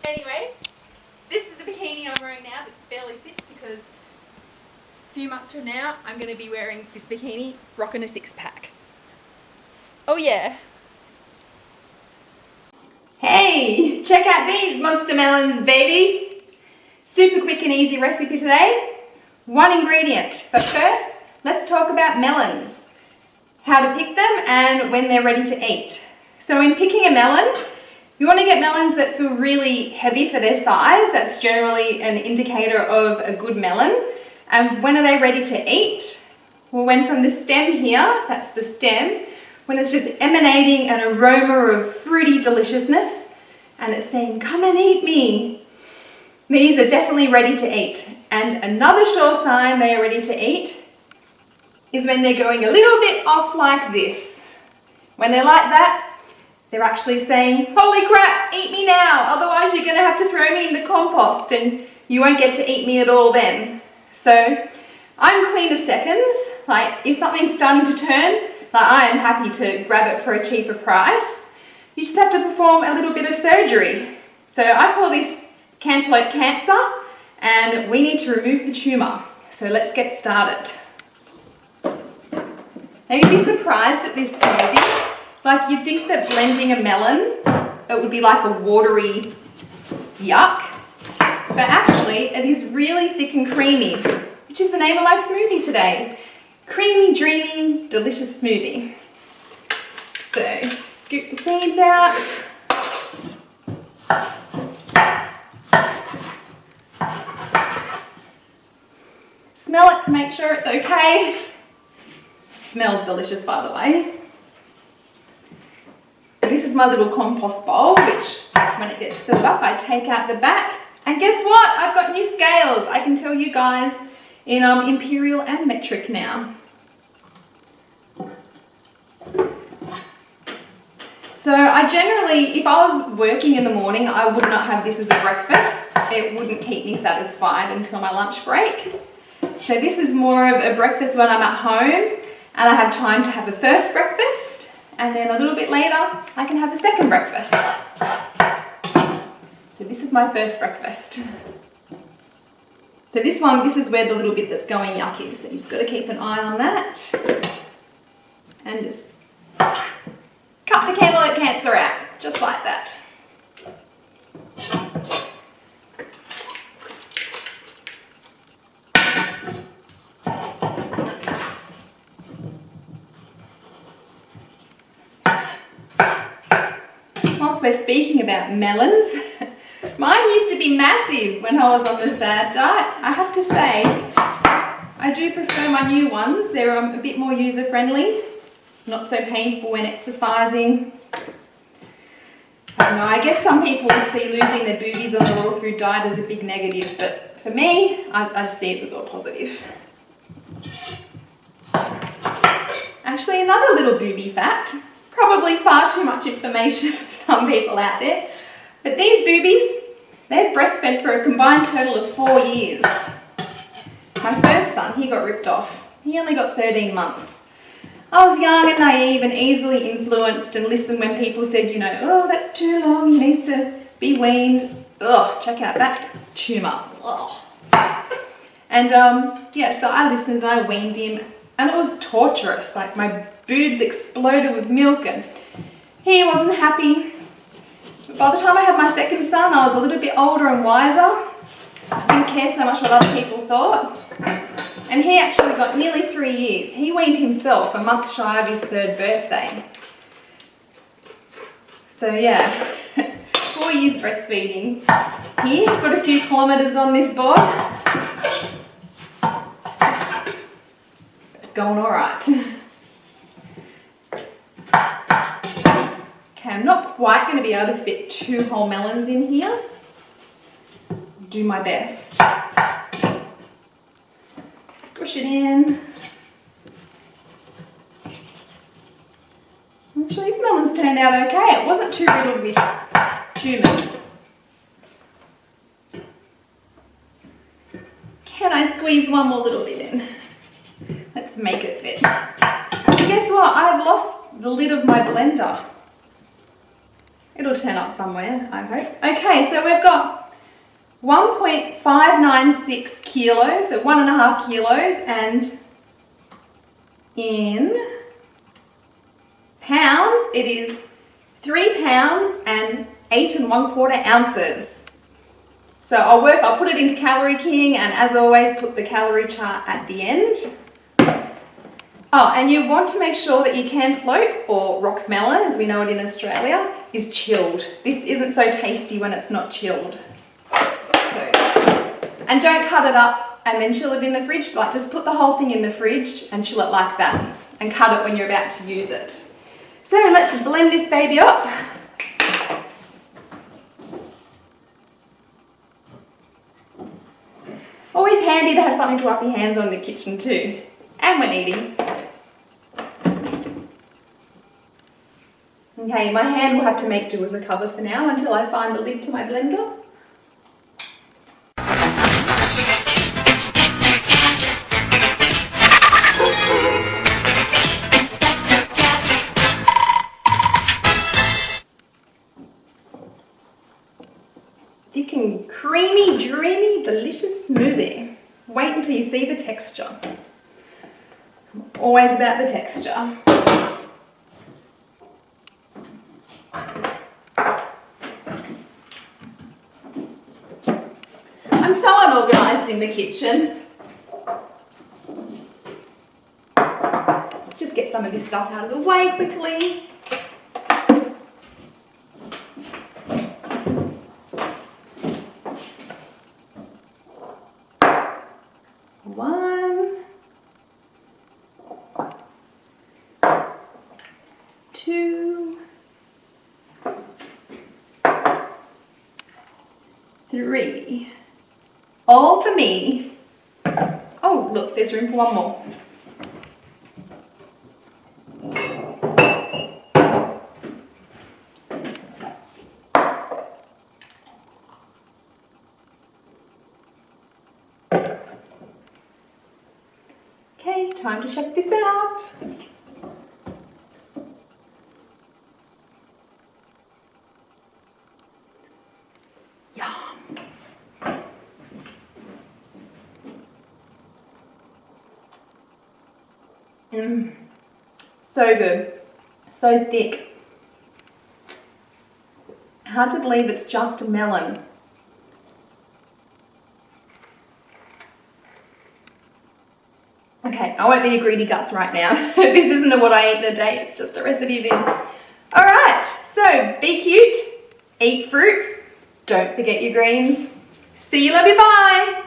Anyway, this is the bikini I'm wearing now that barely fits because a few months from now I'm going to be wearing this bikini, rocking a six-pack. Oh yeah. Hey, check out these monster melons, baby. Super quick and easy recipe today. One ingredient, but first let's talk about melons. How to pick them and when they're ready to eat. So in picking a melon, you want to get melons that feel really heavy for their size. That's generally an indicator of a good melon. And when are they ready to eat? Well, when from the stem here, that's the stem, when it's just emanating an aroma of fruity deliciousness and it's saying, come and eat me. These are definitely ready to eat. And another sure sign they are ready to eat is when they're going a little bit off like this. When they're like that, they're actually saying, holy crap, eat me now, otherwise you're gonna have to throw me in the compost and you won't get to eat me at all then. So I'm queen of seconds. Like if something's starting to turn, like I am happy to grab it for a cheaper price. You just have to perform a little bit of surgery. So I call this cantaloupe cancer and we need to remove the tumour. So let's get started. Now you'd be surprised at this smoothie. Like you'd think that blending a melon, it would be like a watery yuck. But actually it is really thick and creamy, which is the name of my smoothie today. Creamy, dreamy, delicious smoothie. So scoop the seeds out. Smell it to make sure it's okay. Smells delicious, by the way. And this is my little compost bowl, which when it gets filled up, I take out the back. And guess what? I've got new scales. I can tell you guys in imperial and metric now. So I generally, if I was working in the morning, I would not have this as a breakfast. It wouldn't keep me satisfied until my lunch break. So this is more of a breakfast when I'm at home and I have time to have a first breakfast, and then a little bit later I can have a second breakfast. So this is my first breakfast. So this one, this is where the little bit that's going yuck is. So you just got to keep an eye on that. And just cut the cantaloupe cancer out, just like that. Whilst we're speaking about melons, mine used to be massive when I was on the sad diet. I have to say, I do prefer my new ones. They're a bit more user-friendly, not so painful when exercising. I don't know, I guess some people would see losing their boobies on the raw food diet as a big negative, but for me, I just see it as all positive. Actually, another little booby fact. Probably far too much information for some people out there. But these boobies, they've breastfed for a combined total of 4 years. My first son, he got ripped off. He only got 13 months. I was young and naive and easily influenced and listened when people said, you know, oh, that's too long, he needs to be weaned. Ugh, check out that tumour. Ugh. And yeah, so I listened and I weaned him. And it was torturous, like my boobs exploded with milk and he wasn't happy. But by the time I had my second son, I was a little bit older and wiser. I didn't care so much what other people thought. And he actually got nearly 3 years. He weaned himself a month shy of his 3rd birthday. So yeah, 4 years breastfeeding. Here, got a few kilometres on this board. Going all right. Okay, I'm not quite going to be able to fit 2 whole melons in here. Do my best. Squish it in. Actually, these melons turned out okay. It wasn't too riddled with tumours. Can I squeeze one more little bit in? Let's make it fit. Guess what? I've lost the lid of my blender. It'll turn up somewhere, I hope. Okay, so we've got 1.596 kilos, so 1.5 kilos, and in pounds, it is 3 pounds and 8 1/4 ounces. So I'll put it into Calorie King, and as always, put the calorie chart at the end. Oh, and you want to make sure that your cantaloupe, or rock melon as we know it in Australia, is chilled. This isn't so tasty when it's not chilled. And don't cut it up and then chill it in the fridge. Like, just put the whole thing in the fridge and chill it like that, and cut it when you're about to use it. So let's blend this baby up. Always handy to have something to wipe your hands on in the kitchen too, and when eating. Okay, my hand will have to make do as a cover for now until I find the lid to my blender. Thick and creamy, dreamy, delicious smoothie. Wait until you see the texture. I'm always about the texture. I'm so unorganised in the kitchen. Let's just get some of this stuff out of the way quickly. One, two, three. All for me. Oh, look, there's room for one more. Okay, time to check this out. Yum. So good, so thick. Hard to believe it's just a melon. Okay, I won't be a greedy guts right now. This isn't what I eat in a day, it's just a recipe bin. Alright, so be cute, eat fruit, don't forget your greens. See you, love you, bye!